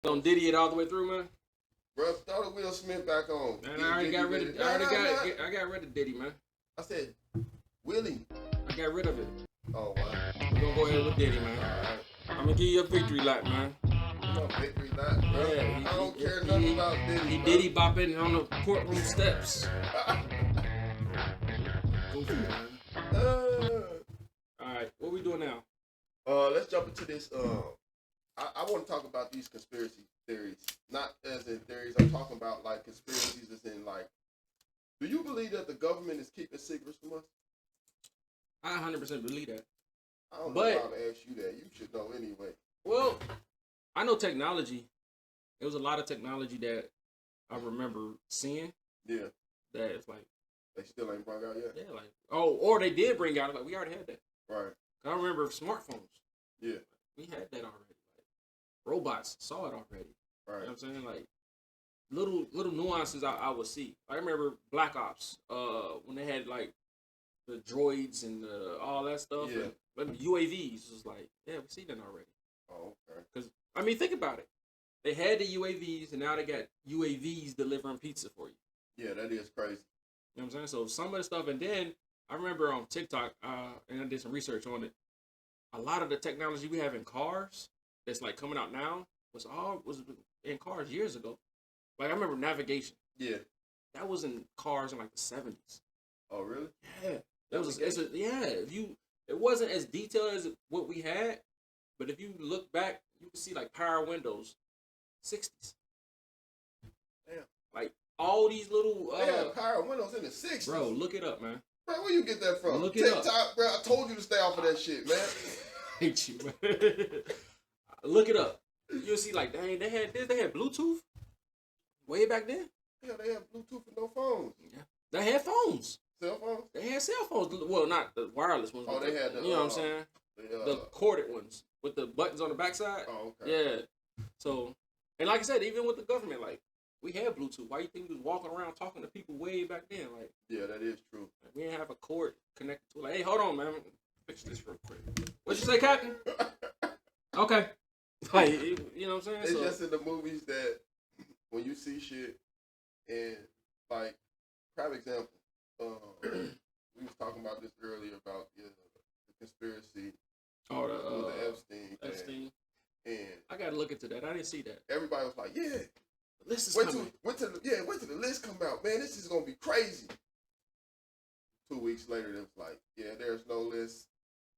Don't Diddy it all the way through, man. Bro, throw the Will Smith back on. Man, I already got rid of. I got rid of Diddy, man. I said Willie. I got rid of it. Oh wow. We're gonna go ahead with Diddy, man. Alright. I'm gonna give you a victory lap, man. No victory lap, bro. Yeah, I don't care nothing about Diddy. He Diddy bopping on the courtroom steps. Goofy, man. Alright, what we doing now? Let's jump into this. I want to talk about these conspiracy theories. Not as in theories. I'm talking about like conspiracies as in like, do you believe that the government is keeping secrets from us? I 100% believe that. I don't know how to ask you that. You should know anyway. Well, I know technology. There was a lot of technology that I remember seeing. Yeah. That it's like they still ain't brought out yet. Yeah, like or they did bring out. Like we already had that. Right. I remember smartphones. Yeah. We had that already. Like, robots saw it already. Right. You know what I'm saying? Like little nuances I would see. I remember Black Ops. When they had like the droids and all that stuff. Yeah. And UAVs was like, yeah, we see that already. Oh, okay. Because I mean, think about it. They had the UAVs, and now they got UAVs delivering pizza for you. Yeah, that is crazy. You know what I'm saying? So some of the stuff, and then I remember on TikTok, and I did some research on it. A lot of the technology we have in cars that's like coming out now was in cars years ago. Like I remember navigation. Yeah. That was in cars in like the 70s. Oh, really? Yeah. It wasn't as detailed as what we had, but if you look back, you can see like power windows, 60s. Damn. Like all these little they had power windows in the 60s. Bro, look it up, man. Bro, where you get that from? Look it TikTok, up. Bro. I told you to stay off of that shit, man. I hate you, man. Look it up. You'll see like dang, they had Bluetooth way back then. Yeah, they had Bluetooth and no phones. Yeah. They had phones. Cell phones? They had cell phones. Well, not the wireless ones. Oh, they had the, you know what I'm saying? The corded ones with the buttons on the backside. Oh, okay. Yeah. So, and like I said, even with the government, like, we had Bluetooth. Why you think we was walking around talking to people way back then? Like, yeah, that is true. Like, we didn't have a cord connected to it. Like, hey, hold on, man. Fix this real quick. What you say, Captain? Okay. Like, you know what I'm saying? It's just in the movies that when you see shit and, like, prime example, we was talking about this earlier about the conspiracy. Oh, the Epstein. Epstein. And I gotta look into that. I didn't see that. Everybody was like, "Yeah, the list is coming." Wait till the list come out, man. This is gonna be crazy. 2 weeks later, it was like, "Yeah, there's no list."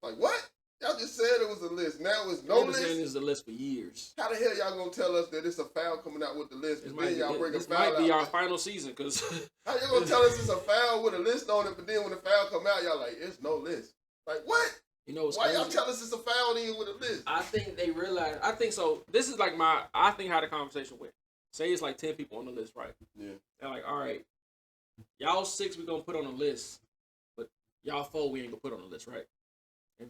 Like, what? Y'all just said it was a list. Now it's no list. Saying it's a list for years. How the hell y'all gonna tell us that it's a foul coming out with the list? This might be our final season, cause how you gonna tell us it's a foul with a list on it? But then when the foul come out, y'all like it's no list. Like what? You know what's why crazy? Y'all tell us it's a foul then with a list? I think they realize. I think so. This is like I think how the conversation went. Say it's like 10 people on the list, right? Yeah. They're like, all right, y'all 6 we gonna put on the list, but y'all 4 we ain't gonna put on the list, right? And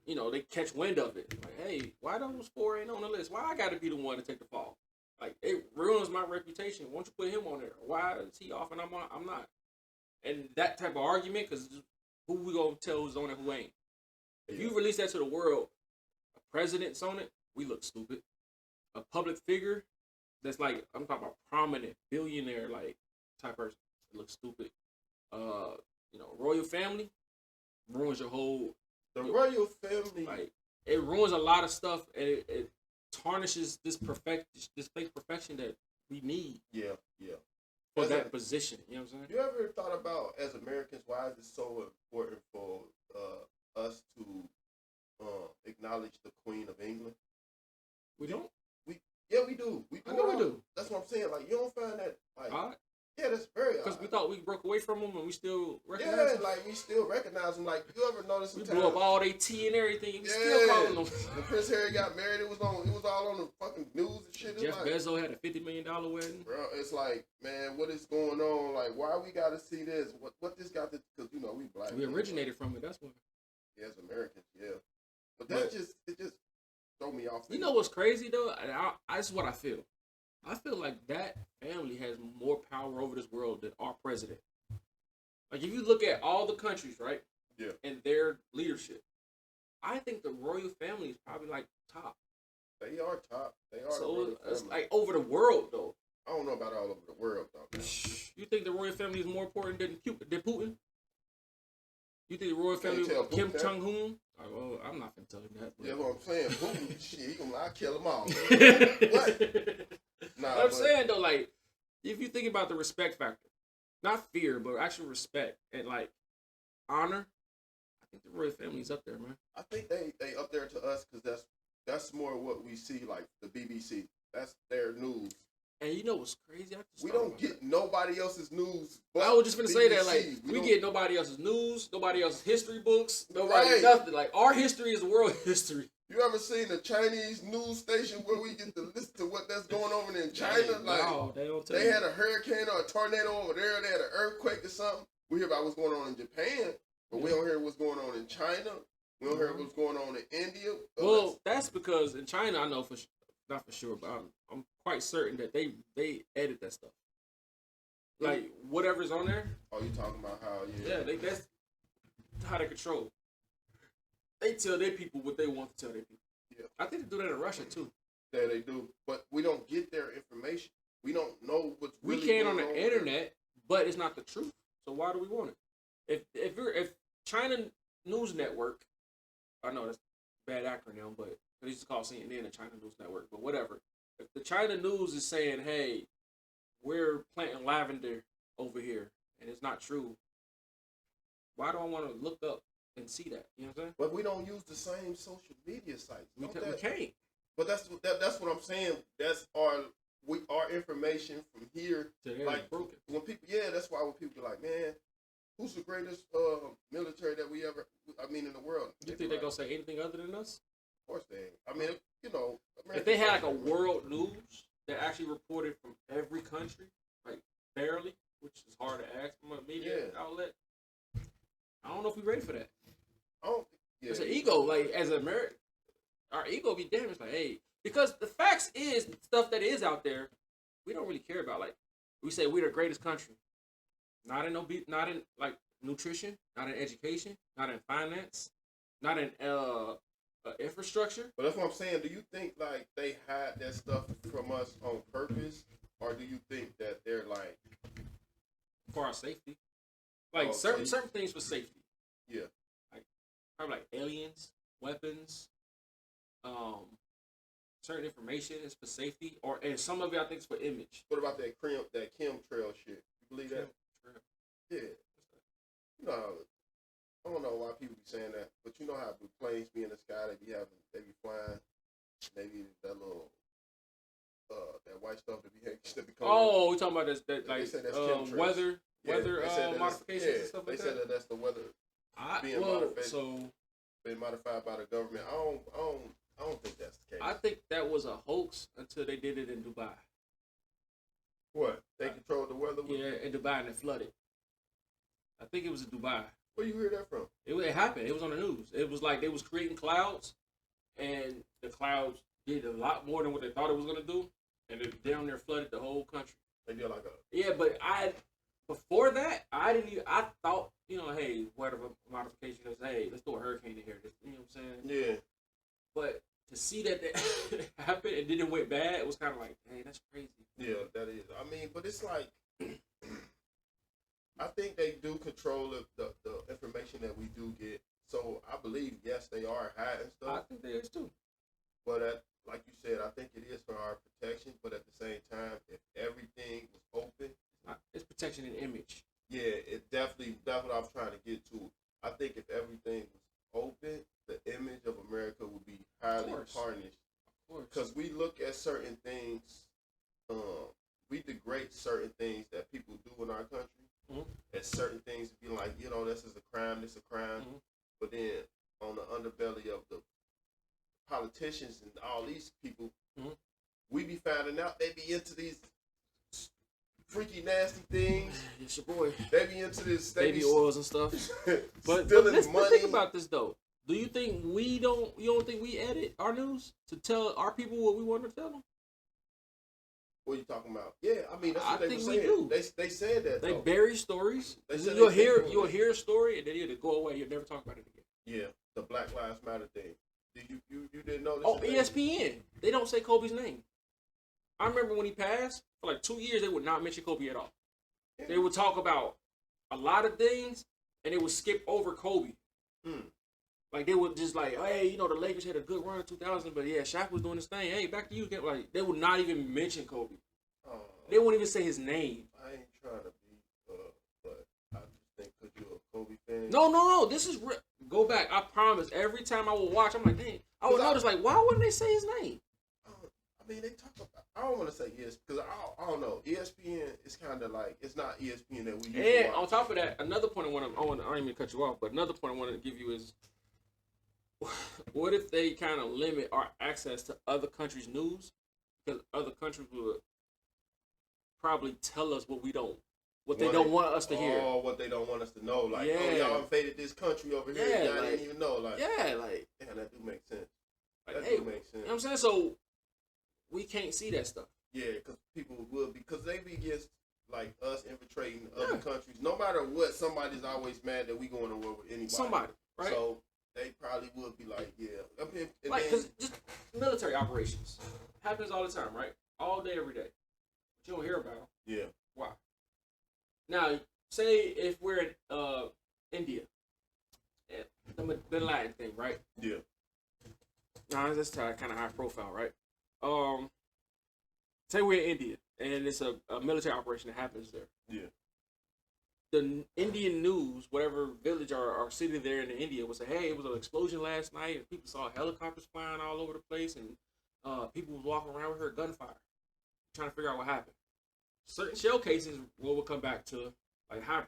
you know, they catch wind of it. Like, hey, why those 4 ain't on the list? Why I gotta be the one to take the fall? Like, it ruins my reputation. Why don't you put him on there? Why is he off and I'm not? And that type of argument, because who we gonna tell who's on it, who ain't? If you release that to the world, a president's on it, we look stupid. A public figure that's like, I'm talking about prominent, billionaire, like, type person, it looks stupid. You know, royal family ruins your whole... The royal family... Like, it ruins a lot of stuff, and it tarnishes this fake perfection that we need. Yeah. For that position, you know what I'm saying? You ever thought about, as Americans, why is it so important for us to acknowledge the Queen of England? We don't? We do. I know we do. That's what I'm saying. Like, you don't find that, like... Odd? Yeah, that's very odd. Because we thought we broke away from them and we still recognize them. Yeah, like, we still recognize them. Like, you ever notice we blew up all their tea and everything and we still calling them. When Prince Harry got married, it was all on the fucking news and shit. Jeff Bezos had a $50 million wedding. Bro, it's like, man, what is going on? Like, why we got to see this? What this got to... Because, you know, we black. We originated from it, that's why. Yeah, as Americans, yeah. But it just throw me off. You know what's crazy, though? This is what I feel. I feel like that family has more power over this world than our president. Like, if you look at all the countries, right? Yeah. And their leadership, I think the royal family is probably like top. They are top. They are. So the royal it's family. like over the world though. I don't know about all over the world though. You think the royal family is more important than Putin? You think the royal can't family tell Kim Putin that. Jong Un? Well, I'm not gonna tell him that. Yeah, what I'm saying. Putin, shit, he gonna I kill them all. What? Nah, I'm saying though, like, if you think about the respect factor, not fear, but actual respect and like honor, I think the royal family's up there, man. I think they up there to us because that's more what we see, like the BBC. That's their news. And you know what's crazy? We don't get nobody else's news. But I was just gonna say that, like, we we don't- get nobody else's news, nobody else's history books, nobody Right. nothing. Like, our history is world history. You ever seen a Chinese news station where we get to listen to what that's going on in China? Hey, Like no, they don't tell they you. had a hurricane or a tornado over there. They had an earthquake or something. We hear about what's going on in Japan, but we don't hear what's going on in China. We don't hear what's going on in India. Well, that's because in China, I know not for sure, but I'm quite certain that they edit that stuff. Like whatever's on there. Oh, you talking about how? Yeah, that's how they control. They tell their people what they want to tell their people. Yeah. I think they do that in Russia too. Yeah, they do, but we don't get their information. We don't know what's We really can going on the there. internet, but it's not the truth. So why do we want it? If China News Network, I know that's a bad acronym, but they used to call CNN the China News Network, but whatever. If the China News is saying, "Hey, we're planting lavender over here," and it's not true, why do I want to look up and see that? You know what I'm saying? But we don't use the same social media sites. We Don't can't. But that's what I'm saying. That's our information from here. Like broken. when people, that's why when people be like, man, who's the greatest military that we ever? I mean, in the world. You think they're gonna say anything other than us? Of course they ain't. I mean, you know, If they had like a world news that actually reported from every country, like barely, which is hard to ask from a media outlet, I don't know if we're ready for that. I don't. Yeah, It's an ego, like as an American, our ego be damaged. Like, hey, because the facts is stuff that is out there, we don't really care about. Like we say, we're the greatest country, not in like nutrition, not in education, not in finance, not in infrastructure. But that's what I'm saying. Do you think like they hide that stuff from us on purpose, or do you think that they're like For our safety, like certain things for safety. Yeah. Like probably like aliens, weapons, certain information is for safety, and some of it I think is for image. What about that chemtrail shit? You believe that? Yeah. You know, I don't know why people be saying that, but you know how the planes be in the sky, they be flying, maybe that little that white stuff that be coming. Oh, we talking about this that They like said that's chemtrails. weather They said that modifications and stuff like they that. said that that's the weather being modified. So been modified by the government. I don't think that's the case. I think that was a hoax until they did it in Dubai. What? They controlled the weather? Yeah, in Dubai and it flooded. I think it was in Dubai. Where you hear that from? It happened. It was on the news. It was like they was creating clouds, and the clouds did a lot more than what they thought it was gonna do, and it down there flooded the whole country. They did like a Yeah, but before that I didn't even, I thought, you know, hey, whatever modification is, hey, let's throw a hurricane in here. You know what I'm saying? yeah. But to see that happened and then it went bad, it was kind of like, hey, that's crazy. Yeah, that is. I mean, but it's like I think they do control the information that we do get. So I believe, yes, they are hiding I stuff. think there is too. But like you said, I think it is for our protection. But at the same time, if everything was open, It's protection and image. yeah, it definitely. That's what I was trying to get to. I think if everything was open, the image of America would be highly tarnished. Of course. Because we look at certain things, we degrade certain things that people do in our country. Mm-hmm. And certain things be like, you know, this is a crime, this is a crime. Mm-hmm. But then on the underbelly of the politicians and all these people, we be finding out they be into these freaky, nasty things. It's your boy. They be into this Baby oils and stuff. But stealing let's money. think about this though. Do you think you don't think we edit our news to tell our people what we want to tell them? What are you talking about? Yeah, I mean that's what I they were think we saying. do. They said that. They though. bury stories. They said You'll they hear did. you'll hear a story and then it'll go away. You'll never talk about it again. Yeah, the Black Lives Matter thing. You didn't know this? Oh, ESPN. They don't say Kobe's name. I remember when he passed, for like 2 years, they would not mention Kobe at all. Yeah. They would talk about a lot of things, and they would skip over Kobe. Like, they would just like, hey, you know, the Lakers had a good run in 2000, but yeah, Shaq was doing his thing. Hey, back to you. Like, they would not even mention Kobe. They wouldn't even say his name. I ain't trying to be, but I just think because you're a Kobe fan. No. This is real. Go back. I promise. Every time I would watch, I'm like, dang. I would notice, like, why wouldn't they say his name? I mean, they talk about. I don't want to say yes because I don't know. ESPN is kind of like it's not ESPN that we used to watch. On top of that, another point I don't even cut you off, but another point I wanted to give you is, what if they kind of limit our access to other countries' news? Because other countries would probably tell us what they don't want us to hear. Oh, what they don't want us to know. Like, oh, y'all invaded this country over here. Yeah, y'all didn't even know. Like, yeah, like, yeah, that do make sense. Like, that hey, do make sense. You know what I'm saying? So we can't see that stuff. Yeah, because people will, because they be against like us infiltrating other countries. No matter what, somebody's always mad that we going to war with anybody. Somebody, right? So they probably would be like, yeah. I mean, like, because just military operations happens all the time, right? All day, every day. But you don't hear about them. Yeah. Why? Now, say if we're in India, the Bin Laden thing, right? Yeah. Now, that's kind of high profile, right? Say we're in India, and it's a military operation that happens there. Yeah. The Indian news, whatever village or city there in India, would say, hey, it was an explosion last night, and people saw helicopters flying all over the place, and people was walking around with her gunfire, trying to figure out what happened. Certain shell cases will come back to like high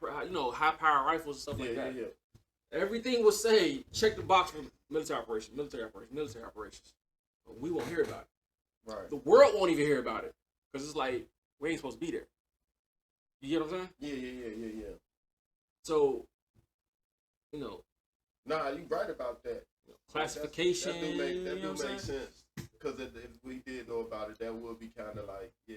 power rifles and stuff like that. Yeah. Everything will say check the box for military operations. But we won't hear about it. Right. The world won't even hear about it because it's like we ain't supposed to be there. You get what I'm saying? Yeah. So, Nah, you right about that. Classification. That do make sense. Because if we did know about it, that would be kind of like, yeah,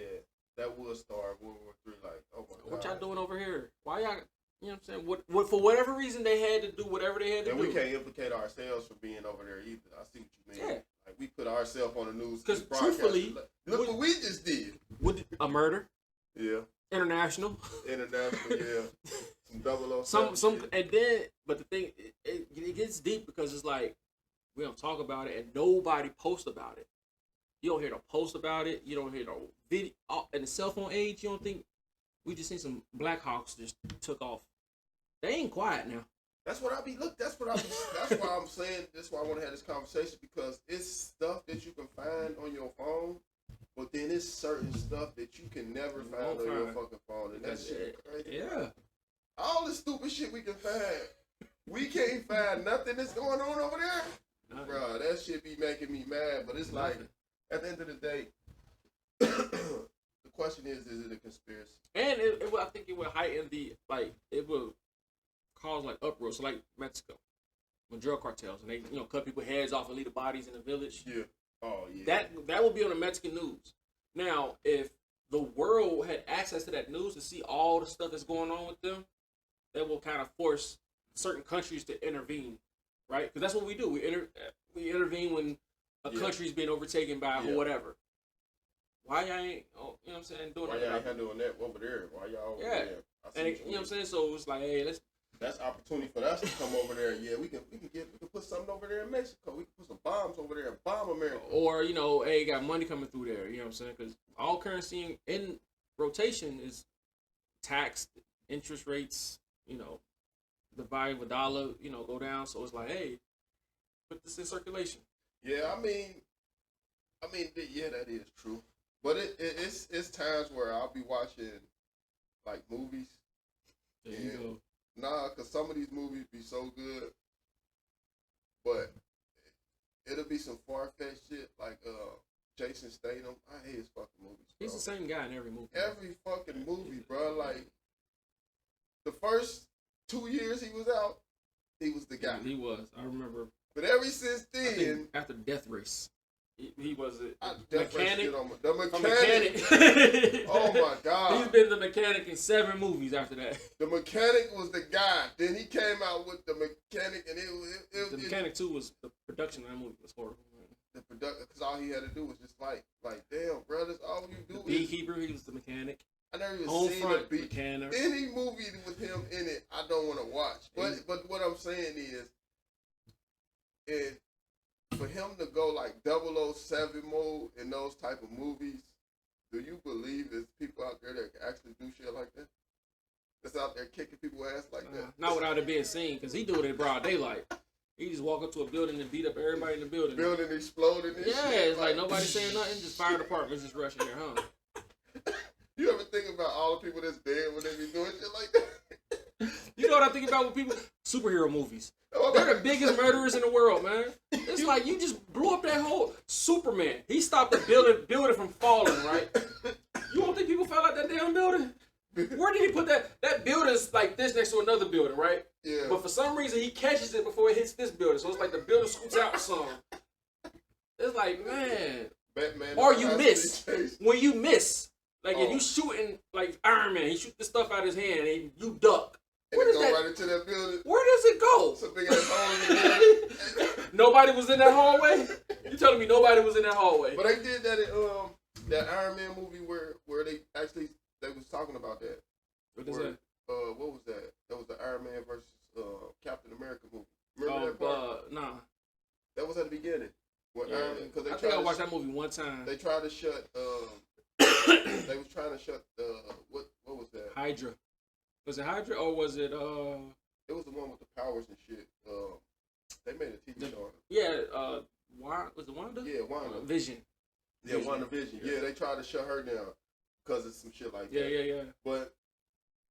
that would start World War III. Like, oh my God. What y'all doing over here? Why y'all? You know what I'm saying? What for whatever reason they had to do whatever they had to do. And we can't implicate ourselves for being over there either. I see what you mean. Yeah. Like we put ourselves on the news. Because truthfully, look what we just did. With a murder. Yeah. International, yeah. Some 007. Some, and then, but the thing, it gets deep because it's like we don't talk about it and nobody posts about it. You don't hear no post about it. You don't hear no video. In the cell phone age, you don't think we just seen some Black Hawks just took off. They ain't quiet now. That's what I be. Look, that's why I'm saying. That's why I want to have this conversation because it's stuff that you can find on your phone. But then it's certain stuff that you can never find on your fucking phone, and that shit crazy. Yeah. All the stupid shit we can find, we can't find nothing that's going on over there. Bro, that shit be making me mad. But it's like, at the end of the day, the question is it a conspiracy? And I think it would heighten it would cause like uproar. So like Mexico, when drug cartels and they cut people's heads off and leave the bodies in the village. Yeah. Oh yeah. That will be on the Mexican news. Now, if the world had access to that news to see all the stuff that's going on with them, that will kind of force certain countries to intervene, right? Because that's what we do. We intervene when a country's being overtaken by whatever. Why y'all ain't, you know what I'm saying, doing that? Why y'all ain't doing that over there? Why y'all over there? And you know what I'm saying? So it's like, hey, that's opportunity for us to come over there. Yeah, we can put something over there in Mexico. We can put some bombs over there and bomb America. Or hey, got money coming through there. You know what I'm saying? Because all currency in rotation is taxed, interest rates. The value of a dollar, go down. So it's like, hey, put this in circulation. Yeah, I mean, yeah, that is true. But it's times where I'll be watching like movies. There you go. Nah, because some of these movies be so good, but it'll be some far-fetched shit like Jason Statham. I hate his fucking movies, bro. He's the same guy in every movie. Every fucking movie, bro. Like, the first 2 years he was out, he was the guy. He was. I remember. But ever since then... After Death Race. He was I a definitely mechanic. shit on the A mechanic. mechanic. Oh my God. He's been the mechanic in 7 movies after that. The mechanic was the guy. Then he came out with the mechanic, and The mechanic too was the production of that movie was horrible. the production, because all he had to do was just like damn, bro, that's all you do. The Beekeeper, he was the mechanic. I never even Home seen front a beat. mechanic. Any movie with him in it, I don't want to watch. But what I'm saying is, and for him to go like 007 mode in those type of movies, do you believe there's people out there that can actually do shit like that? That's out there kicking people's ass like that? Not without it being seen, because he do it in broad daylight. He just walk up to a building and beat up everybody in the building. Building exploding and shit. Yeah, it's like nobody saying nothing, just fire department's just rushing there, huh? You ever think about all the people that's dead when they be doing shit like that? You know what I think about with people? Superhero movies. They're the biggest murderers in the world, man. It's like you just blew up that whole Superman. He stopped the building from falling, right? You don't think people fell out that damn building? Where did he put that? That building's like this next to another building, right? Yeah. But for some reason, he catches it before it hits this building. So it's like the building scoots out some. It's like, man. Batman. Or you miss. Chase. When you miss. Like if you shooting like Iron Man, he shoot the stuff out of his hand and you duck. And Where it does go that? right into that building. Where does it go? It's a big ass hole in the building. Nobody was in that hallway. You telling me nobody was in that hallway? But they did that in that Iron Man movie where they was talking about that. What is that? What was that? That was the Iron Man versus Captain America movie. Remember that part? Nah. That was at the beginning. When Yeah. Iron Man, cause they I tried think I to watched that movie one time. They tried to shut. They was trying to shut what was that? Hydra. Was it Hydra or was it It was the one with the powers and shit. They made a TV show on it. Yeah, was it Wanda? Yeah, Wanda. Vision. Yeah, WandaVision. Yeah, they tried to shut her down because of some shit like that. Yeah. But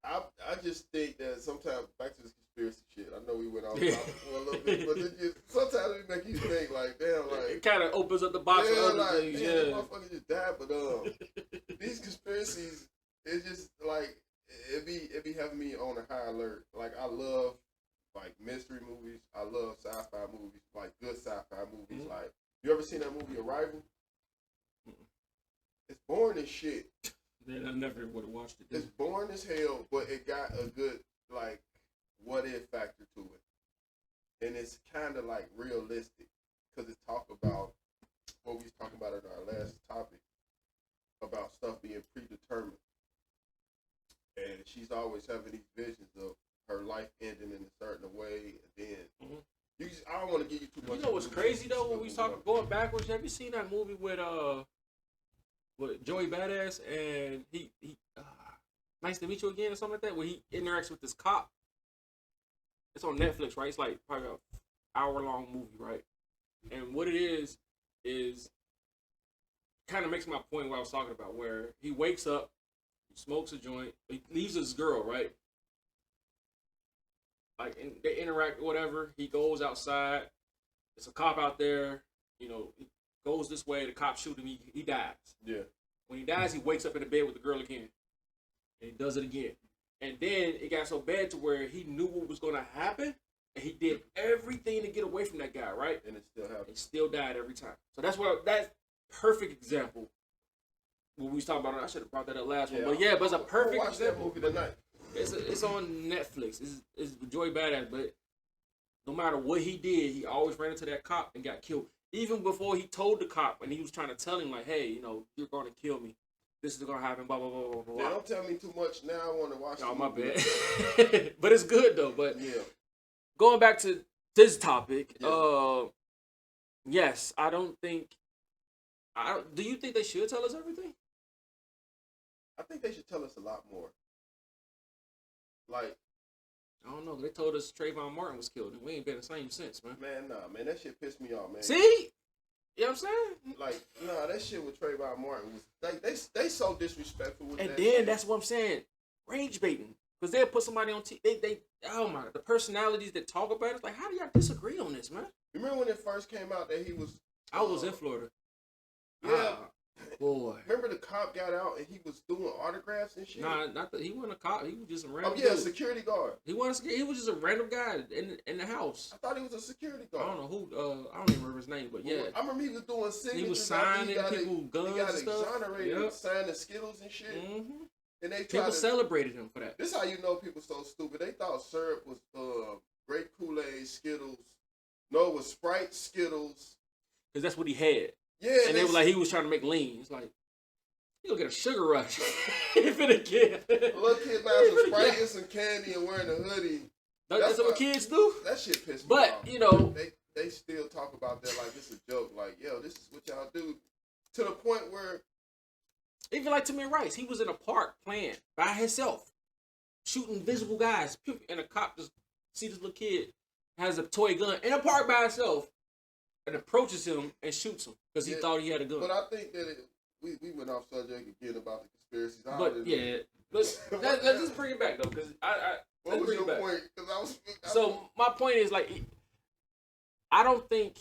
I just think that sometimes, back to this conspiracy shit, I know we went off topic for a little bit, but it just, sometimes it make you think like, damn, like. It kind of opens up the box for other like, things, damn, yeah. this motherfucker just died, but these conspiracies, it's just like, it be having me on a high alert. Like, I love, like, mystery movies. I love sci-fi movies, like, good sci-fi movies. Mm-hmm. Like, you ever seen that movie Arrival? It's boring as shit. Man, I never would have watched it. It's boring as hell, but it got a good, like, what-if factor to it. And it's kind of, like, realistic. Because it talk about what we was talking about in our last topic, about stuff being predetermined. And she's always having these visions of her life ending in a certain way. And then, I don't want to give you too much. You know what's crazy, though, when we talk going backwards? Have you seen that movie with Joey Badass and he Nice to Meet You Again or something like that, where he interacts with this cop? It's on Netflix, right? It's like probably an hour-long movie, right? And what it is kind of makes my point what I was talking about, where he wakes up, he smokes a joint, he leaves his girl, right? Like, and they interact, whatever. He goes outside. There's a cop out there. You know, he goes this way. The cop shoot him. He dies. Yeah. When he dies, he wakes up in the bed with the girl again. And he does it again. And then it got so bad to where he knew what was going to happen. And he did everything to get away from that guy, right? And it still happened. He still died every time. So that's perfect example. What we was talking about, I should have brought that up last one. But but it's a perfect watch that example. movie tonight. It's on Netflix. It's Joey Badass, but no matter what he did, he always ran into that cop and got killed. Even before he told the cop, and he was trying to tell him, like, hey, you know, you're going to kill me. This is going to happen, blah, blah, blah, blah, blah. Yeah, don't tell me too much now. I want to watch Oh, the my movie. bad. But it's good, though. But yeah. Going back to this topic, Yeah. yes, I don't think... do you think they should tell us everything? I think they should tell us a lot more. Like, I don't know. They told us Trayvon Martin was killed, and we ain't been the same since, man. man, nah, man, that shit pissed me off, man. See? You know what I'm saying? Like, nah, that shit with Trayvon Martin was they so disrespectful with And that then shit. that's what I'm saying. Rage baiting. Because they'll put somebody on they oh my, the personalities that talk about it, it's like, how do y'all disagree on this, man? Remember when it first came out that he was... I was in Florida. Yeah, Boy. Remember the cop got out and he was doing autographs and shit? Nah, not that he wasn't a cop. He was just a Oh random. yeah, dude. security guard. He was just a random guy in the house. I thought he was a security I guard. don't know who. I don't even remember his name, but yeah. I remember he was doing signatures. He was signing people guns He got and stuff. exonerated, Yep. signing Skittles and shit. Mm-hmm. And they People celebrated him for that. This how you know people so stupid. They thought syrup was grape Kool-Aid, Skittles. No, it was Sprite, Skittles. Because that's what he had. Yeah. And they were like, he was trying to make lean. It's like, you gonna get a sugar rush. If it again. Little kid buying some Sprite and some candy and wearing a hoodie. That's what kids do. That shit pissed me But, off. you know. They still talk about that like it's a joke. Like, yo, this is what y'all do. To the point where. Even like Tamir Rice, he was in a park playing by himself, shooting visible guys, and a cop just see this little kid has a toy gun in a park by himself and approaches him and shoots him because he thought he had a gun. But I think that we went off subject again about the conspiracies. Let's just bring it back though, because what was your point? Because So my point is like, I think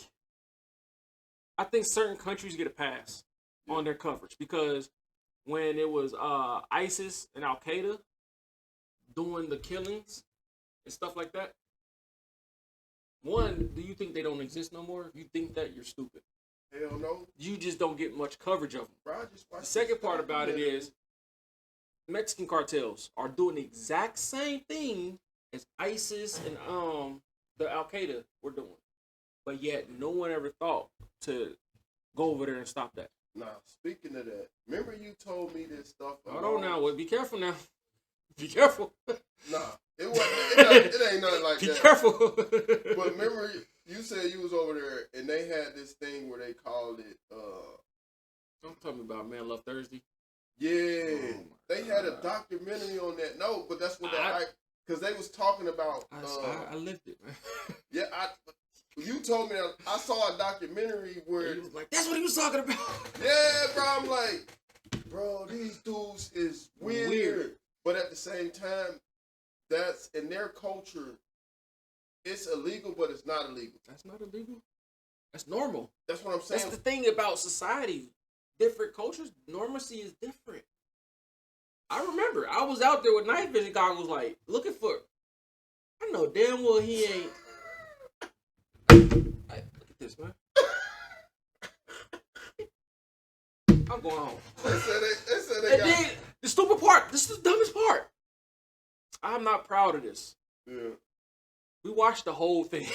certain countries get a pass on their coverage because when it was ISIS and Al Qaeda doing the killings and stuff like that. One, do you think they don't exist no more? If you think that, you're stupid. Hell no. You just don't get much coverage of them. Bro, the second part about it is Mexican cartels are doing the exact same thing as ISIS and the Al Qaeda were doing, but yet no one ever thought to go over there and stop that. Nah, speaking of that, remember you told me this stuff. Hold on now. Well, be careful now. Be careful. Nah, it ain't nothing like that. Be careful. But remember, you said you was over there and they had this thing where they called it. Don't tell me about Man Love Thursday. Yeah, they had a documentary on that. No, but that's what because they was talking about. I lived it, man. Yeah, you told me that I saw a documentary where he was like, that's what he was talking about. Yeah, bro. I'm like, bro, these dudes is weird. But at the same time, that's in their culture. It's illegal, but it's not illegal. That's not illegal. That's normal. That's what I'm saying. That's the thing about society. Different cultures, normalcy is different. I remember I was out there with night vision goggles, like looking for. I know damn well he ain't. Like, look at this, man. I'm going home. They said they and got. then the stupid part. This is the dumbest part. I'm not proud of this. Yeah. We watched the whole thing.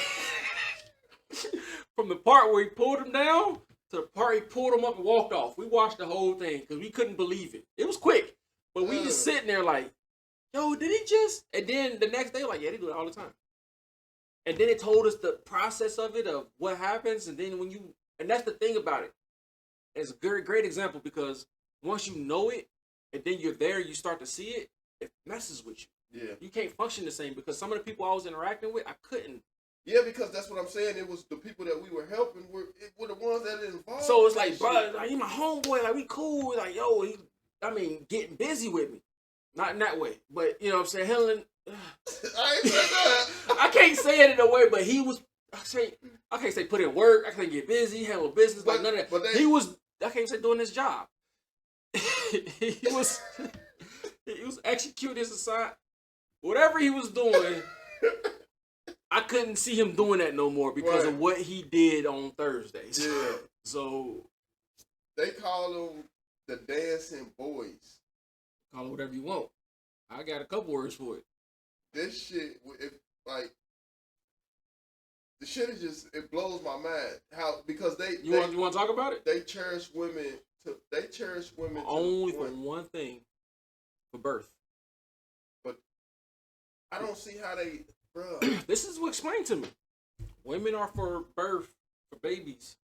From the part where he pulled him down to the part he pulled him up and walked off. We watched the whole thing because we couldn't believe it. It was quick. But we just sitting there like, yo, did he just? And then the next day, like, yeah, they do it all the time. And then it told us the process of it, of what happens. And then and that's the thing about it. It's a great, great example because once you know it, and then you're there, you start to see it, it messes with you. Yeah. You can't function the same because some of the people I was interacting with, I couldn't. Yeah, because that's what I'm saying. It was the people that we were helping were the ones that involved. So it's like, bro, like, you my homeboy, like, we cool. Like, yo, getting busy with me. Not in that way. But, you know what I'm saying? Helen. I can't say it in a way, but he was, I can't say put in work. I can't get busy, handle business, like none of that. But he was, I can't say doing his job. he was executing his assignment. Whatever he was doing, I couldn't see him doing that no more because of what he did on Thursdays. Yeah. So they call them the dancing boys. Call it whatever you want. I got a couple words for it. This shit, the shit is just, it blows my mind. Because you want to talk about it? They cherish women. Only for one thing, for birth. But I don't see how they, bro. This is what explained to me. Women are for birth, for babies.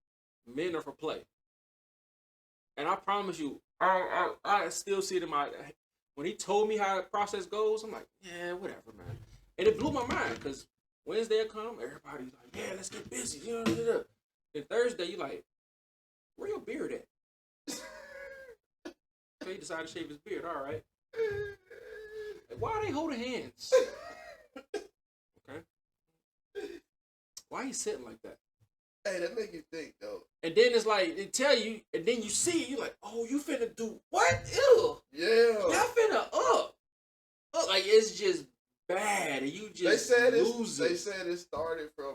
Men are for play. And I promise you, I still see it in my. When he told me how the process goes, I'm like, yeah, whatever, man. And it blew my mind because Wednesday come, everybody's like, yeah, let's get busy. Then Thursday, you like, where your beard at? So he decided to shave his beard. All right. Why are they holding hands? Okay. Why are you sitting like that? Hey, that make you think though. And then it's like they tell you, and then you see it, you like, oh, you finna do what? Ew. Yeah. Y'all finna up. Like it's just bad, and you just lose it. They said it started from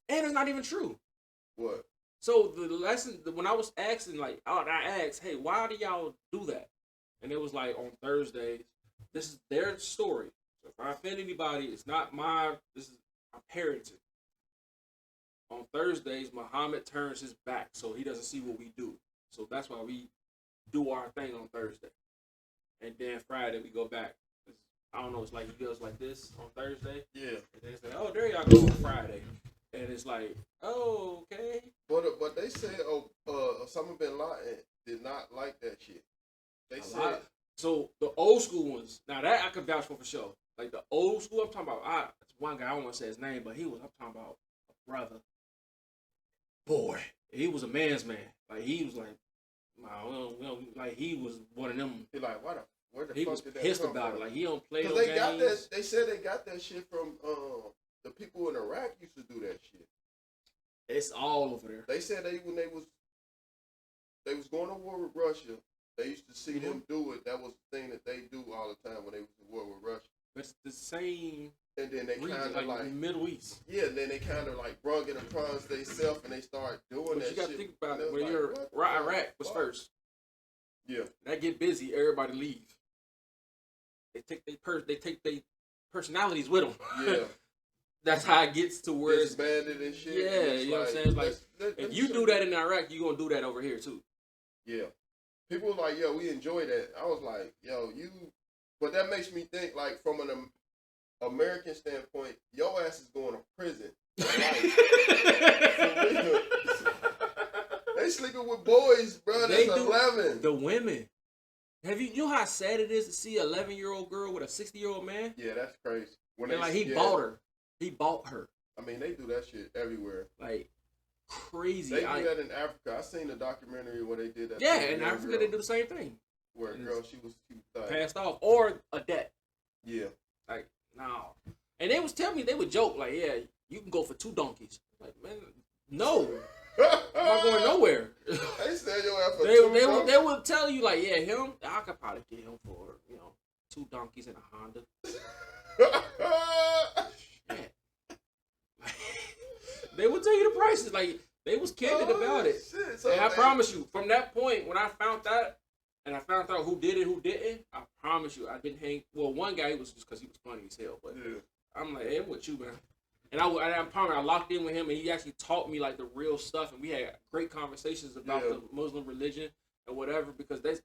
and it's not even true. What? So the lesson when I was asking, like, I asked, hey, why do y'all do that? And it was like on Thursdays. This is their story. So if I offend anybody, it's not this is my parenting. On Thursdays, Muhammad turns his back so he doesn't see what we do. So that's why we do our thing on Thursday. And then Friday we go back. I don't know, it's like he goes like this on Thursday. Yeah. And then it's like, oh, there y'all go on Friday. And it's like, oh, okay. But they said Osama bin Laden did not like that shit. They said so the old school ones, now that I can vouch for sure. Like the old school, I'm talking about one guy, I don't want to say his name, but I'm talking about a brother. Boy, he was a man's man. Like he was like, like he was one of them. He like, where the he fuck was did that pissed come about from? it. Like he don't play those they games. got that. They said they got that shit from the people in Iraq used to do that shit. It's all over there. They said when they was going to war with Russia, they used to see them do it. That was the thing that they do all the time when they was at war with Russia. But it's the same. And then they kind of like Middle East. Yeah, and then they kind of like brung it upon themselves and they start doing that shit. You got to think about it. When like, you're Iraq was first. Yeah. That get busy. Everybody leave. They take their personalities with them. Yeah. That's how it gets to where it's banded and shit. Yeah, you know what I'm saying? Like, if you do that in Iraq, you're going to do that over here too. Yeah. People were like, yo, we enjoy that. I was like, yo, but that makes me think, like, from an American standpoint, your ass is going to prison. They sleeping with boys, bro. That's 11. The women. You know how sad it is to see an 11-year-old girl with a 60-year-old man? Yeah, that's crazy. He bought her. He bought her. I mean, they do that shit everywhere. Like, crazy. They do that in Africa. I seen a documentary where they did that. Yeah, in Africa they do the same thing. Where a girl, she was passed off or a debt. Yeah. Like, no. And they was telling me, they would joke, like, yeah, you can go for 2 donkeys. Like, man, no. I'm not going nowhere. They said your ass for 2 donkeys. They would tell you, like, yeah, him, I could probably get him for, 2 donkeys and a Honda. Shit. They would tell you the prices. Like, they was candid about it. So and I promise you, from that point, when I found that, and I found out who did it, who didn't, I promise you, I didn't hang. Well, one guy, was just because he was funny as hell. But I'm like, hey, I'm with you, man. And I promise, I locked in with him, and he actually taught me, like, the real stuff. And we had great conversations about the Muslim religion and whatever, because they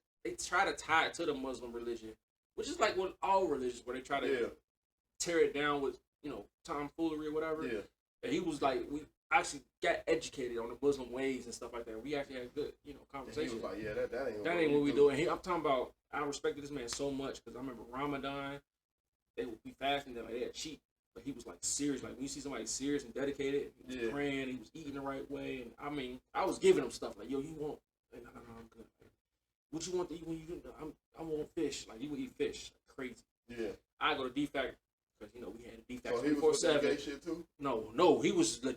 try to tie it to the Muslim religion, which is like with all religions, where they try to tear it down with, tomfoolery or whatever. Yeah. And he was like, we actually got educated on the Muslim ways and stuff like that. We actually had good, conversations. He was like, yeah, that ain't what we do. And I'm talking about, I respected this man so much because I remember Ramadan, they would be fasting, they're like, they'd cheat. But he was like serious. Like when you see somebody serious and dedicated, he was praying, he was eating the right way. And I mean, I was giving him stuff like, yo, you want? Like, no, I'm good. Like, what you want to eat when you? I want fish. Like he would eat fish, like crazy. Yeah. I go to DFAC. Because we had a DFAC 24/7. No, he was a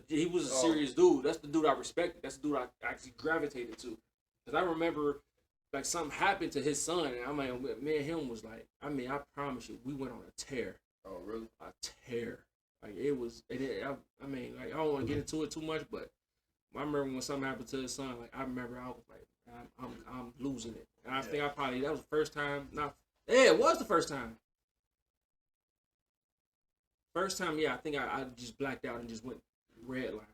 serious dude. That's the dude I respected. That's the dude I actually gravitated to. Because I remember like something happened to his son, and I'm like, me and him was like, I mean, I promise you, we went on a tear. Oh, really? A tear. Like it was. I mean, like I don't want to get into it too much, but I remember when something happened to his son. Like I remember I was like, I'm losing it. And I think that was the first time. It was the first time. First time, I think I just blacked out and just went red line.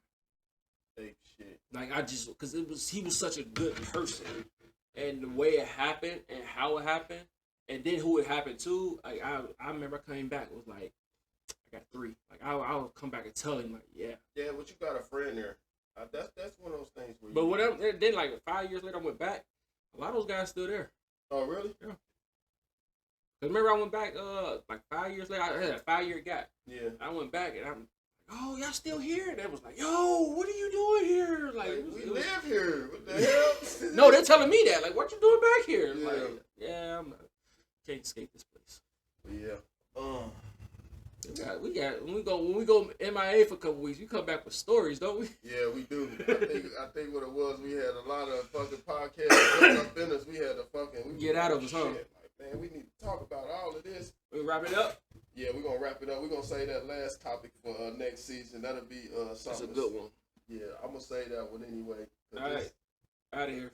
Hey, shit. Like because he was such a good person, and the way it happened and how it happened, and then who it happened to. Like I remember coming back, it was like I got 3. Like I would come back and tell him like yeah, but you got a friend there. That's one of those things where. But whatever. Then like 5 years later, I went back. A lot of those guys still there. Oh really? Yeah. Cause remember I went back like 5 years later. I had a 5-year gap. Yeah. I went back and I'm like, oh, y'all still here? And they was like, yo, what are you doing here? Like we live here. What the hell? No, they're telling me that. Like, what you doing back here? Yeah. Like, I'm can't escape this place. Yeah. We got when we go MIA for a couple weeks, we come back with stories, don't we? Yeah, we do. I think what it was, we had a lot of fucking podcasts built up in us. We had to fucking Get out of us, huh? Like, man, we need to talk about all of this. We wrap it up. Yeah, we're gonna wrap it up. We're gonna say that last topic for next season. That'll be something. That's a good one. Yeah, I'm gonna say that one anyway. All right, out of here.